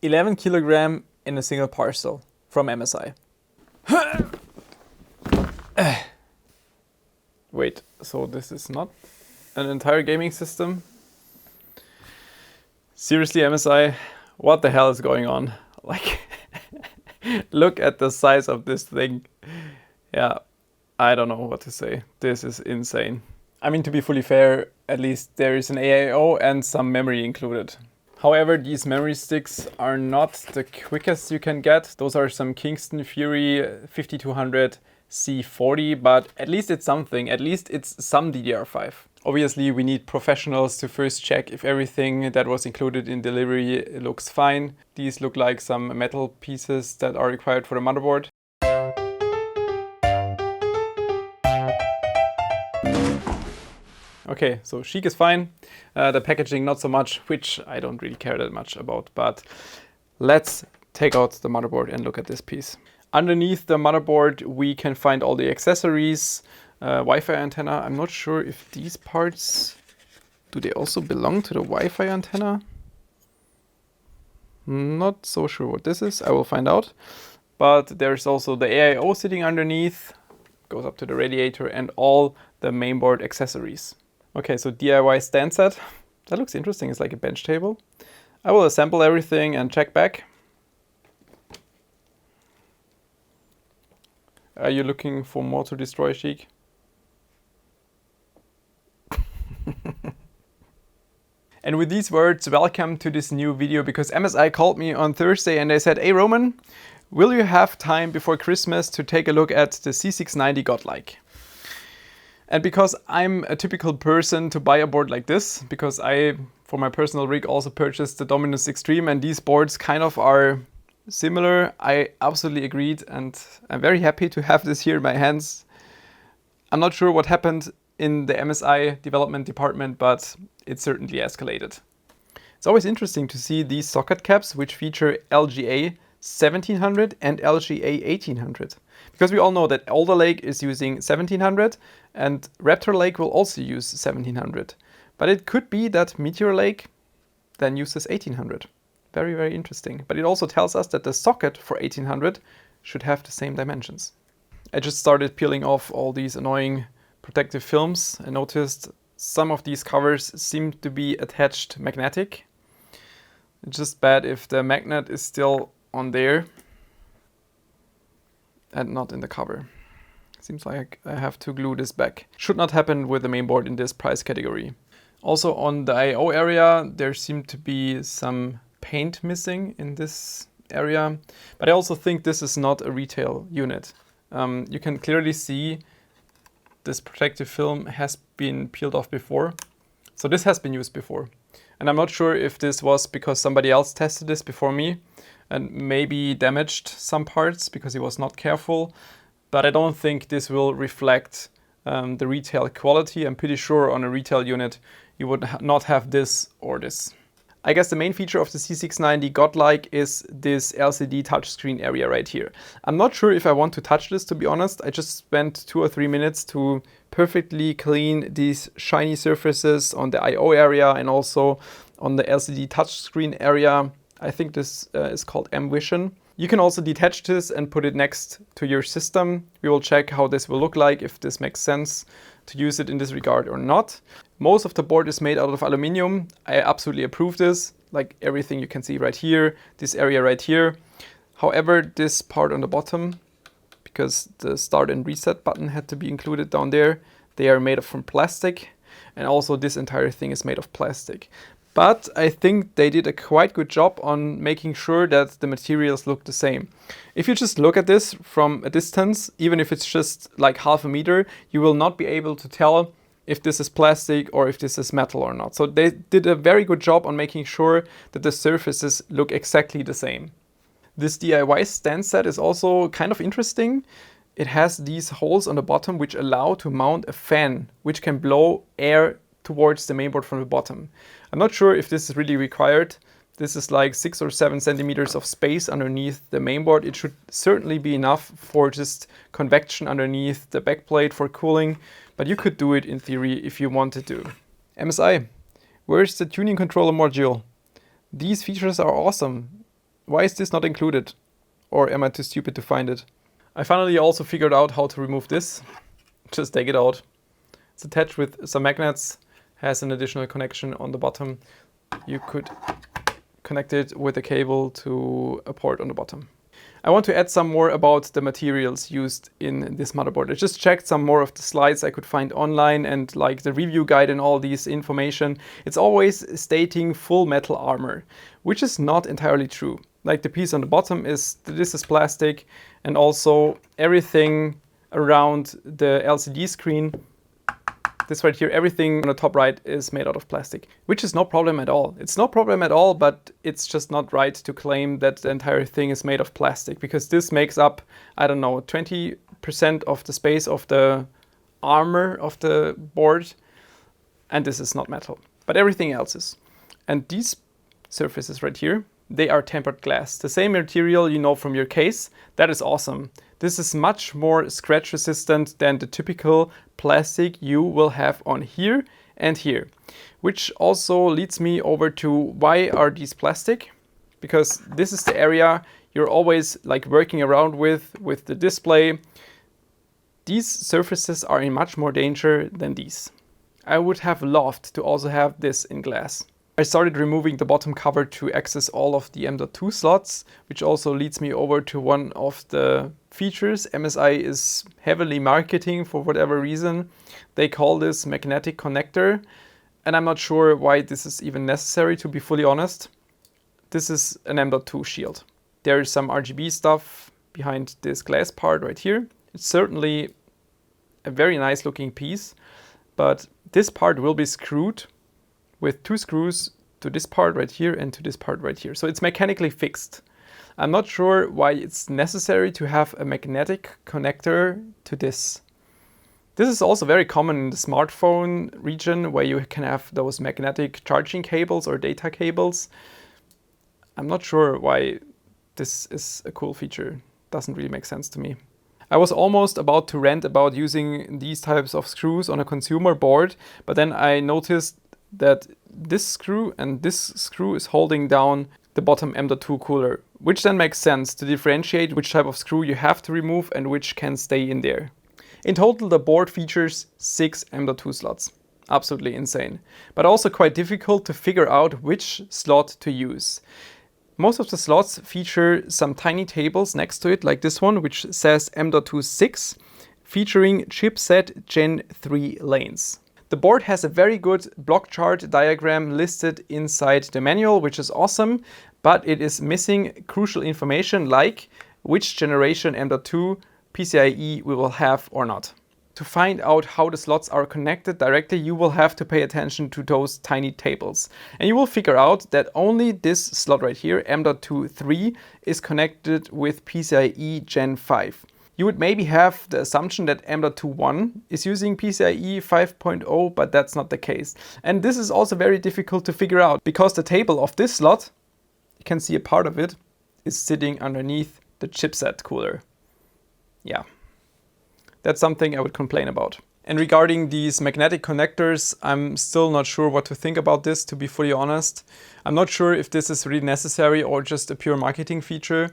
11 kilogram in a single parcel from MSI. Wait, so this is not an entire gaming system? Seriously, MSI, what the hell is going on? Like, look at the size of this thing. Yeah, I don't know what to say. This is insane. I mean, to be fully fair, at least there is an AIO and some memory included. However, these memory sticks are not the quickest you can get. Those are some Kingston Fury 5200 C40, but at least it's something. At least it's some DDR5. Obviously, we need professionals to first check if everything that was included in delivery looks fine. These look like some metal pieces that are required for the motherboard. Okay, so chic is fine. The packaging not so much, which I don't really care that much about. But let's take out the motherboard and look at this piece. Underneath the motherboard, we can find all the accessories. Wi-Fi antenna. I'm not sure if these parts, do they also belong to the Wi-Fi antenna? Not so sure what this is. I will find out. But there's also the AIO sitting underneath. Goes up to the radiator and all the mainboard accessories. Okay, so DIY stand set. That looks interesting. It's like a bench table. I will assemble everything and check back. Are you looking for more to destroy, Chic? And with these words, welcome to this new video, because MSI called me on Thursday and they said, hey Roman, will you have time before Christmas to take a look at the Z690 Godlike? And because I'm a typical person to buy a board like this, because I, for my personal rig, also purchased the Dominus Extreme, and these boards kind of are similar, I absolutely agreed, and I'm very happy to have this here in my hands. I'm not sure what happened in the MSI development department, but it certainly escalated. It's always interesting to see these socket caps, which feature LGA 1700 and LGA 1800. Because we all know that Alder Lake is using 1700 and Raptor Lake will also use 1700. But it could be that Meteor Lake then uses 1800. Very, very interesting. But it also tells us that the socket for 1800 should have the same dimensions. I just started peeling off all these annoying protective films. I noticed some of these covers seem to be attached magnetic. It's just bad if the magnet is still on there and not in the cover. Seems like I have to glue this back. Should not happen with the mainboard in this price category. Also on the I/O area, there seemed to be some paint missing in this area, but I also think this is not a retail unit. You can clearly see this protective film has been peeled off before. So this has been used before. And I'm not sure if this was because somebody else tested this before me and maybe damaged some parts because he was not careful. But I don't think this will reflect the retail quality. I'm pretty sure on a retail unit you would not have this or this. I guess the main feature of the Z690 Godlike is this LCD touchscreen area right here. I'm not sure if I want to touch this, to be honest. I just spent 2 or 3 minutes to perfectly clean these shiny surfaces on the I/O area and also on the LCD touchscreen area. I think this is called M-Vision. You can also detach this and put it next to your system. We will check how this will look like, if this makes sense to use it in this regard or not. Most of the board is made out of aluminium. I absolutely approve this, like everything you can see right here, this area right here. However, this part on the bottom, because the start and reset button had to be included down there, they are made from plastic, and also this entire thing is made of plastic. But I think they did a quite good job on making sure that the materials look the same. If you just look at this from a distance, even if it's just like half a meter, you will not be able to tell if this is plastic or if this is metal or not. So they did a very good job on making sure that the surfaces look exactly the same. This DIY stand set is also kind of interesting. It has these holes on the bottom which allow to mount a fan which can blow air towards the mainboard from the bottom. I'm not sure if this is really required. This is like 6 or 7 centimeters of space underneath the mainboard. It should certainly be enough for just convection underneath the backplate for cooling, but you could do it in theory if you wanted to. MSI, where's the tuning controller module? These features are awesome. Why is this not included? Or am I too stupid to find it? I finally also figured out how to remove this. Just take it out. It's attached with some magnets, has an additional connection on the bottom. You could connect it with a cable to a port on the bottom. I want to add some more about the materials used in this motherboard. I just checked some more of the slides I could find online and like the review guide and all these information. It's always stating full metal armor, which is not entirely true. Like the piece on the bottom this is plastic, and also everything around the LCD screen, this right here, everything on the top right is made out of plastic, which is no problem at all. It's no problem at all, but it's just not right to claim that the entire thing is made of plastic, because this makes up, I don't know, 20% of the space of the armor of the board, and this is not metal, but everything else is. And these surfaces right here, they are tempered glass. The same material you know from your case. That is awesome. This is much more scratch resistant than the typical plastic you will have on here and here. Which also leads me over to why are these plastic? Because this is the area you're always like working around with the display. These surfaces are in much more danger than these. I would have loved to also have this in glass. I started removing the bottom cover to access all of the M.2 slots, which also leads me over to one of the features MSI is heavily marketing for whatever reason. They call this magnetic connector, and I'm not sure why this is even necessary, to be fully honest. This is an M.2 shield. There is some RGB stuff behind this glass part right here. It's certainly a very nice looking piece, but this part will be screwed with 2 screws to this part right here and to this part right here. So it's mechanically fixed. I'm not sure why it's necessary to have a magnetic connector to this. This is also very common in the smartphone region, where you can have those magnetic charging cables or data cables. I'm not sure why this is a cool feature. Doesn't really make sense to me. I was almost about to rant about using these types of screws on a consumer board, but then I noticed that this screw and this screw is holding down the bottom M.2 cooler, which then makes sense to differentiate which type of screw you have to remove and which can stay in there. In total, the board features 6 M.2 slots. Absolutely insane, but also quite difficult to figure out which slot to use. Most of the slots feature some tiny tables next to it, like this one, which says M.2 6, featuring chipset Gen 3 lanes. The board has a very good block chart diagram listed inside the manual, which is awesome, but it is missing crucial information like which generation M.2 PCIe we will have or not. To find out how the slots are connected directly, you will have to pay attention to those tiny tables. And you will figure out that only this slot right here, M.2 3, is connected with PCIe Gen 5. You would maybe have the assumption that M.2 1 is using PCIe 5.0, but that's not the case. And this is also very difficult to figure out, because the table of this slot, you can see a part of it, is sitting underneath the chipset cooler. Yeah, that's something I would complain about. And regarding these magnetic connectors, I'm still not sure what to think about this, to be fully honest. I'm not sure if this is really necessary or just a pure marketing feature.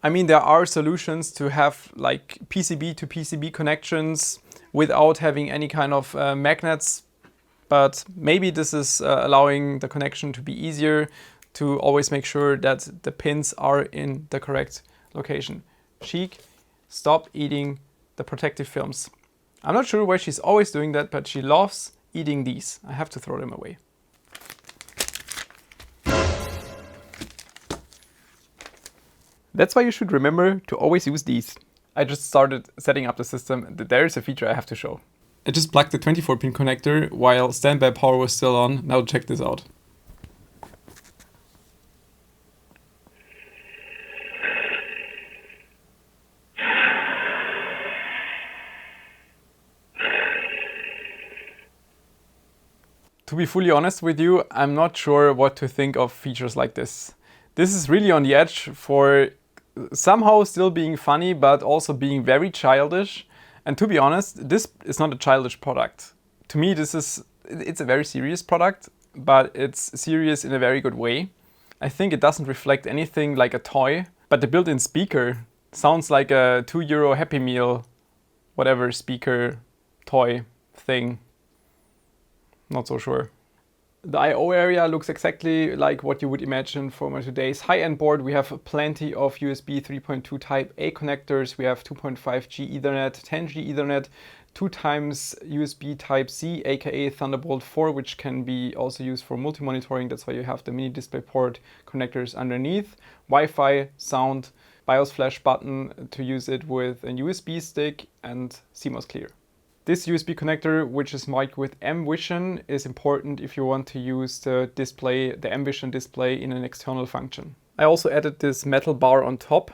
I mean, there are solutions to have like PCB to PCB connections without having any kind of magnets, but maybe this is allowing the connection to be easier, to always make sure that the pins are in the correct location. Chic, stop eating the protective films. I'm not sure why she's always doing that, but she loves eating these. I have to throw them away. That's why you should remember to always use these. I just started setting up the system. There is a feature I have to show. I just plugged the 24-pin connector while standby power was still on. Now check this out. To be fully honest with you, I'm not sure what to think of features like this. This is really on the edge for somehow still being funny, but also being very childish. And to be honest, this is not a childish product. To me, it's a very serious product, but it's serious in a very good way. I think it doesn't reflect anything like a toy, but the built-in speaker sounds like a €2 Happy Meal, whatever speaker toy thing. Not so sure. The I/O area looks exactly like what you would imagine from today's high-end board. We have plenty of USB 3.2 Type A connectors. We have 2.5G Ethernet, 10G Ethernet, 2 times USB Type C, aka Thunderbolt 4, which can be also used for multi-monitoring. That's why you have the mini DisplayPort connectors underneath. Wi-Fi, sound, BIOS flash button to use it with a USB stick, and CMOS clear. This USB connector, which is marked with M-Vision, is important if you want to use the display, the M-Vision display, in an external function. I also added this metal bar on top.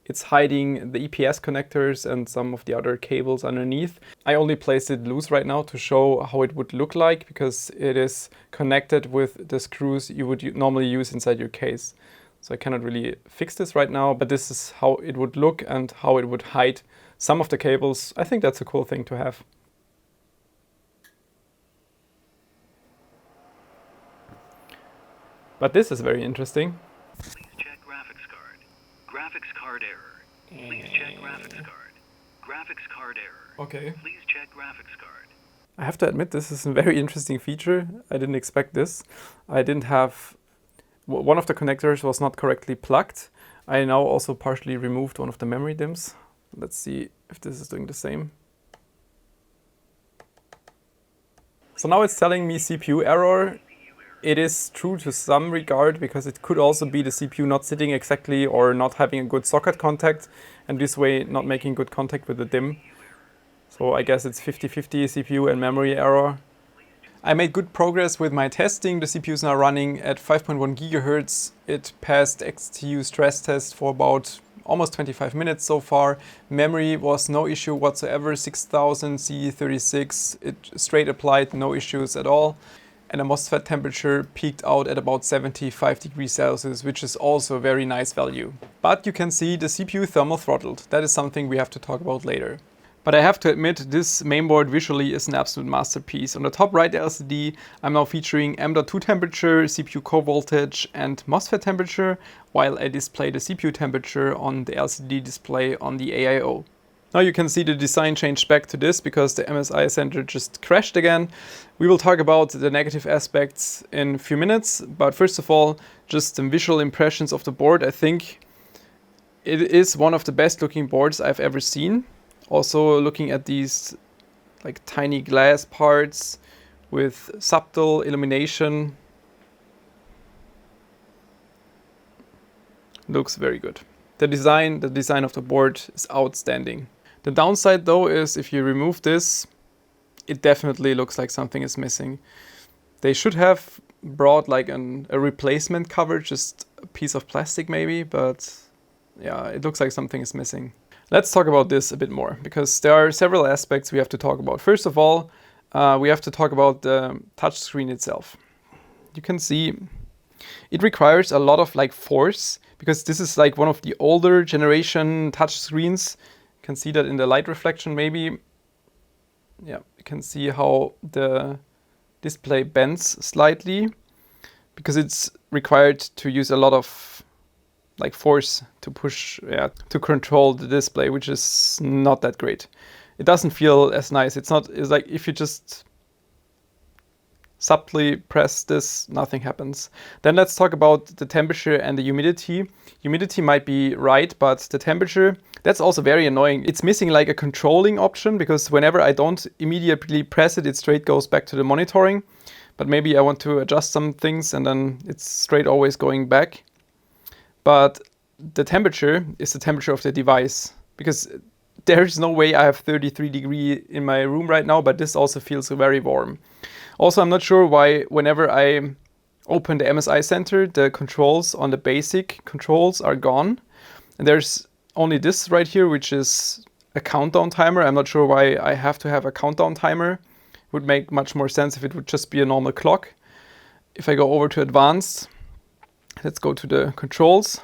It's hiding the EPS connectors and some of the other cables underneath. I only placed it loose right now to show how it would look like, because it is connected with the screws you would normally use inside your case. So I cannot really fix this right now, but this is how it would look and how it would hide some of the cables. I think that's a cool thing to have. But this is very interesting. Please check graphics card. Graphics card error. Please check graphics card. Graphics card error. Okay. Please check graphics card. I have to admit, this is a very interesting feature. I didn't expect this. I didn't have... One of the connectors was not correctly plugged. I now also partially removed one of the memory DIMMs. Let's see if this is doing the same. So now it's telling me CPU error. It is true to some regard, because it could also be the CPU not sitting exactly or not having a good socket contact, and this way not making good contact with the DIMM. So I guess it's 50-50 CPU and memory error. I made good progress with my testing. The CPU is now running at 5.1 GHz. It passed XTU stress test for about almost 25 minutes so far. Memory was no issue whatsoever, 6000 C36. It straight applied, no issues at all. And the MOSFET temperature peaked out at about 75 degrees Celsius, which is also a very nice value. But you can see the CPU thermal throttled. That is something we have to talk about later. But I have to admit, this mainboard visually is an absolute masterpiece. On the top right LCD, I'm now featuring M.2 temperature, CPU core voltage, and MOSFET temperature, while I display the CPU temperature on the LCD display on the AIO. Now you can see the design changed back to this because the MSI center just crashed again. We will talk about the negative aspects in a few minutes, but first of all, just some visual impressions of the board. I think it is one of the best looking boards I've ever seen. Also looking at these like tiny glass parts with subtle illumination. Looks very good. The design of the board is outstanding. The downside though is if you remove this, it definitely looks like something is missing. They should have brought like a replacement cover, just a piece of plastic maybe, but yeah, it looks like something is missing. Let's talk about this a bit more, because there are several aspects we have to talk about. First of all, we have to talk about the touchscreen itself. You can see it requires a lot of like force, because this is like one of the older generation touchscreens. You can see that in the light reflection maybe. Yeah, you can see how the display bends slightly, because it's required to use a lot of like force to push, to control the display, which is not that great. It doesn't feel as nice. It's like if you just subtly press this, nothing happens. Then let's talk about the temperature and the humidity. Humidity might be right, but the temperature, that's also very annoying. It's missing like a controlling option, because whenever I don't immediately press it, it straight goes back to the monitoring. But maybe I want to adjust some things and then it's straight always going back. But the temperature is the temperature of the device, because there's no way I have 33 degrees in my room right now, but this also feels very warm. Also, I'm not sure why whenever I open the MSI Center, the controls on the basic controls are gone. And there's only this right here, which is a countdown timer. I'm not sure why I have to have a countdown timer. It would make much more sense if it would just be a normal clock. If I go over to advanced, let's go to the controls.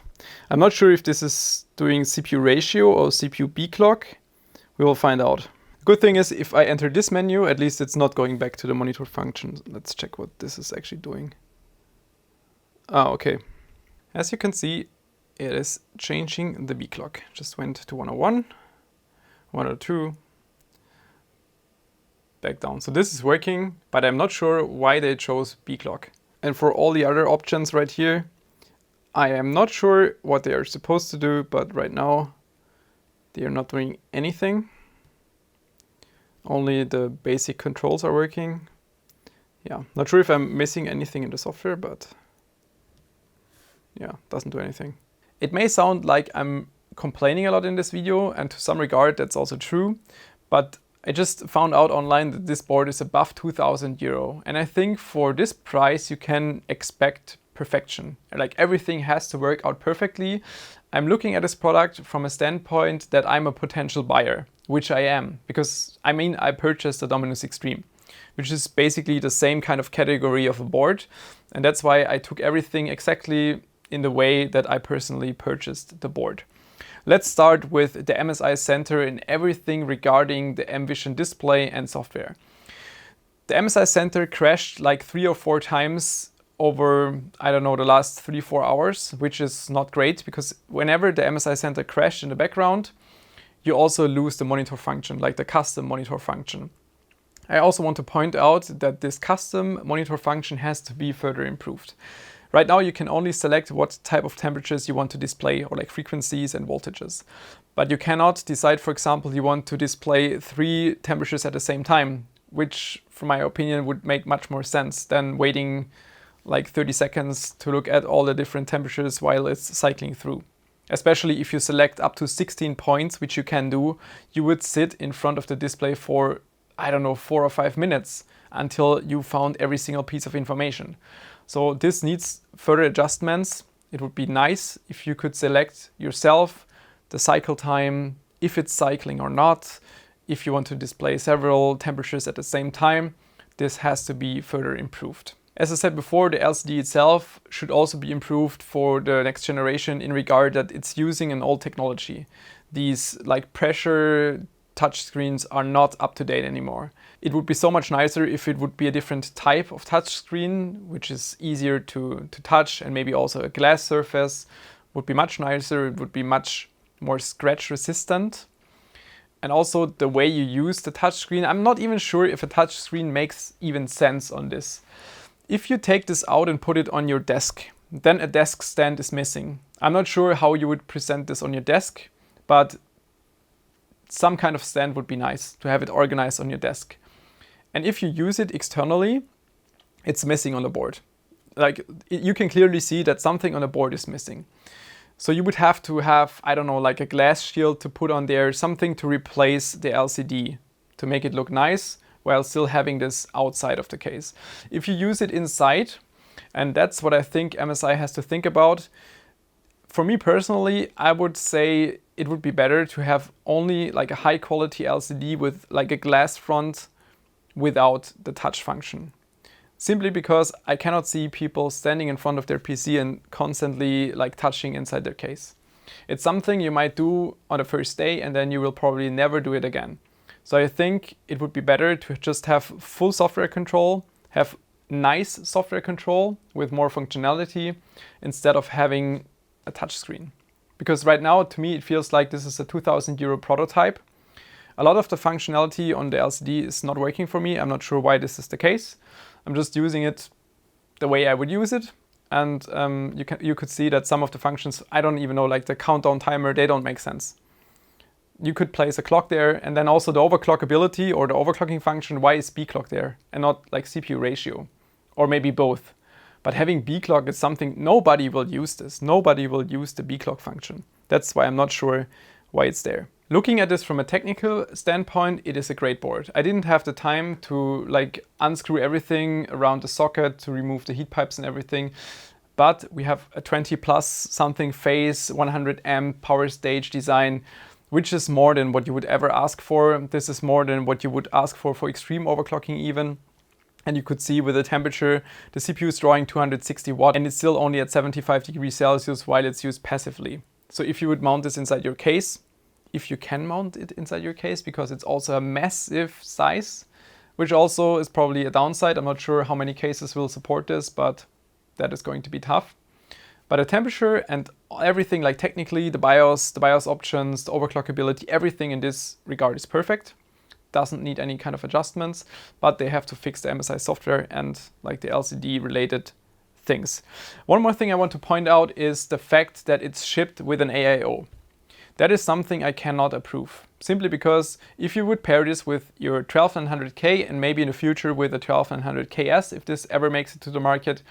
I'm not sure if this is doing CPU ratio or CPU B clock. We will find out. The good thing is if I enter this menu, at least it's not going back to the monitor function. Let's check what this is actually doing. Ah, okay. As you can see, it is changing the B clock. Just went to 101, 102, back down. So this is working, but I'm not sure why they chose B clock. And for all the other options right here, I am not sure what they are supposed to do, but right now they are not doing anything. Only the basic controls are working. Yeah, not sure if I'm missing anything in the software, but yeah, doesn't do anything. It may sound like I'm complaining a lot in this video, and to some regard that's also true, but I just found out online that this board is above 2,000 euro. And I think for this price you can expect perfection. Like everything has to work out perfectly. I'm looking at this product from a standpoint that I'm a potential buyer, which I am, because I mean I purchased the Dominus Extreme, which is basically the same kind of category of a board. And that's why I took everything exactly in the way that I personally purchased the board. Let's start with the MSI Center and everything regarding the mVision display and software. The MSI Center crashed like 3 or 4 times over, I don't know, the last 3-4 hours, which is not great because whenever the MSI Center crashed in the background, you also lose the monitor function, like the custom monitor function. I also want to point out that this custom monitor function has to be further improved. Right now you can only select what type of temperatures you want to display, or like frequencies and voltages. But you cannot decide, for example, you want to display 3 temperatures at the same time, which from my opinion would make much more sense than waiting like 30 seconds to look at all the different temperatures while it's cycling through. Especially if you select up to 16 points, which you can do, you would sit in front of the display for, I don't know, 4 or 5 minutes until you found every single piece of information. So this needs further adjustments. It would be nice if you could select yourself the cycle time, if it's cycling or not, if you want to display several temperatures at the same time. This has to be further improved. As I said before, the LCD itself should also be improved for the next generation in regard that it's using an old technology. These like pressure touchscreens are not up to date anymore. It would be so much nicer if it would be a different type of touchscreen, which is easier to touch, and maybe also a glass surface would be much nicer. It would be much more scratch resistant. And also the way you use the touchscreen, I'm not even sure if a touchscreen makes even sense on this. If you take this out and put it on your desk, then a desk stand is missing. I'm not sure how you would present this on your desk, but some kind of stand would be nice to have it organized on your desk. And if you use it externally, it's missing on the board. Like you can clearly see that something on the board is missing. So you would have to have, I don't know, like a glass shield to put on there, something to replace the LCD to make it look nice while still having this outside of the case. If you use it inside, and that's what I think MSI has to think about, for me personally, I would say it would be better to have only like a high quality LCD with like a glass front without the touch function. Simply because I cannot see people standing in front of their PC and constantly like touching inside their case. It's something you might do on the first day and then you will probably never do it again. So I think it would be better to just have full software control, have nice software control with more functionality instead of having a touchscreen. Because right now, to me, it feels like this is a 2,000 euro prototype. A lot of the functionality on the LCD is not working for me. I'm not sure why this is the case. I'm just using it the way I would use it. And you could see that some of the functions, I don't even know, like the countdown timer, they don't make sense. You could place a clock there, and then also the overclockability or the overclocking function, why is B clock there and not like CPU ratio? Or maybe both. But having B clock is something, nobody will use this. Nobody will use the B clock function. That's why I'm not sure why it's there. Looking at this from a technical standpoint, it is a great board. I didn't have the time to like unscrew everything around the socket to remove the heat pipes and everything. But we have a 20 plus something phase, 100 amp power stage design, which is more than what you would ever ask for. This is more than what you would ask for extreme overclocking even. And you could see with the temperature, the CPU is drawing 260 watt and it's still only at 75 degrees Celsius while it's used passively. So if you would mount this inside your case, if you can mount it inside your case, because it's also a massive size, which also is probably a downside. I'm not sure how many cases will support this, but that is going to be tough. But the temperature and everything, like technically the BIOS options, the overclockability, everything in this regard is perfect. Doesn't need any kind of adjustments, but they have to fix the MSI software and like the LCD related things. One more thing I want to point out is the fact that it's shipped with an AIO. That is something I cannot approve, simply because if you would pair this with your 12900K and maybe in the future with a 12900KS, if this ever makes it to the market,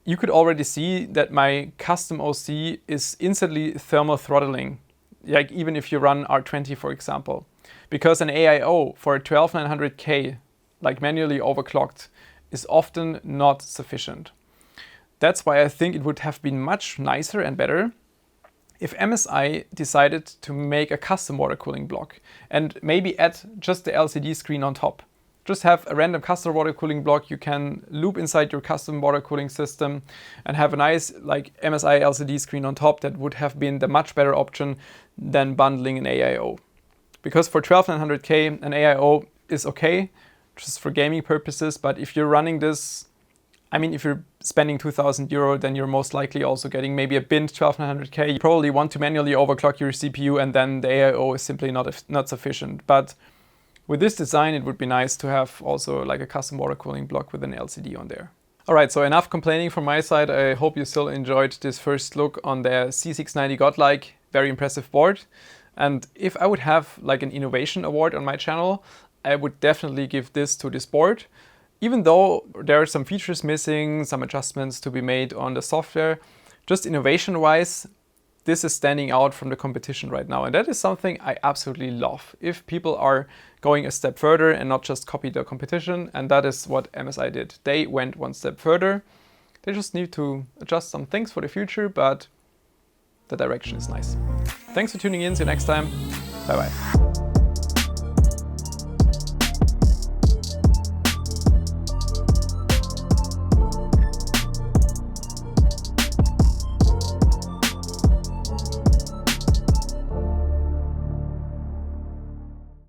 you could already see that my custom OC is instantly thermal throttling, like even if you run R20, for example. Because an AIO for a 12900K, like manually overclocked, is often not sufficient. That's why I think it would have been much nicer and better if MSI decided to make a custom water cooling block and maybe add just the LCD screen on top. Just have a random custom water cooling block you can loop inside your custom water cooling system and have a nice like MSI LCD screen on top. That would have been the much better option than bundling an AIO. Because for 12900K, an AIO is okay, just for gaming purposes, but if you're running this, I mean, if you're spending €2,000, then you're most likely also getting maybe a bin 12900K. You probably want to manually overclock your CPU, and then the AIO is simply not sufficient. But with this design, it would be nice to have also like a custom water cooling block with an LCD on there. All right, so enough complaining from my side. I hope you still enjoyed this first look on the Z690 Godlike. Very impressive board. And if I would have like an innovation award on my channel, I would definitely give this to this board. Even though there are some features missing, some adjustments to be made on the software, just innovation-wise, this is standing out from the competition right now. And that is something I absolutely love. If people are going a step further and not just copy the competition, and that is what MSI did. They went one step further. They just need to adjust some things for the future, but the direction is nice. Thanks for tuning in. See you next time. Bye-bye.